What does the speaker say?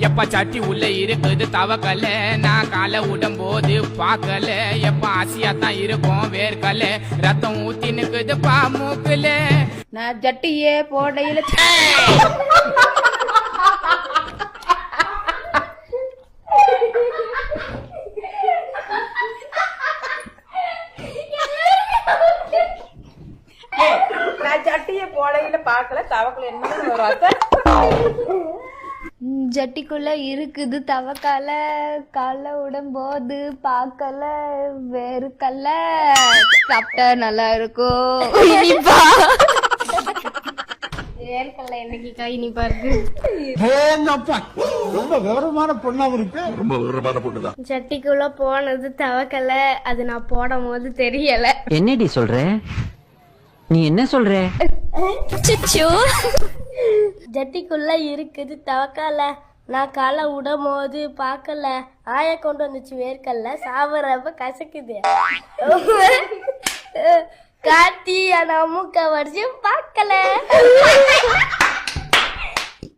எப்ப சட்டி உள்ள இருக்குது தவக்கல நான் காலை விடும் போது பார்க்கல எப்ப ஆசையா தான் இருக்கும் வேர்க்கல ரத்தம் ஊத்தி நிக்குது பா மூக்குல நான் ஜட்டியே போடையில நான் ஜட்டிய போடையில பாக்கல தவக்கல என்ன வரும் ஜட்டிக்குள்ள இருக்குது தவக்கால கால உடம்போது பார்க்கல வேர்க்கல்ல சாப்பிட்டா நல்லா இருக்கும் இனிப்பா வேர்க்கல்ல என்னைக்கு இனிப்பா இருக்கு ரொம்ப விவரமான பொண்ணா இருக்கு. ரொம்ப விவரமான பொண்ணுதான். ஜட்டிக்குள்ள போனது தவக்கல அது நான் போடும் போது தெரியல. என்னடி சொல்ற? நீ என்ன சொல்ற? ஜட்டிக்குள்ள இருக்குது தவக்கால நான் காலை விடும் போது பார்க்கல ஆய கொண்டு வந்துச்சு வேர்க்கல்ல சாவரப்ப கசக்குது காத்தி ஆனா மூக்க வடிச்சு பார்க்கல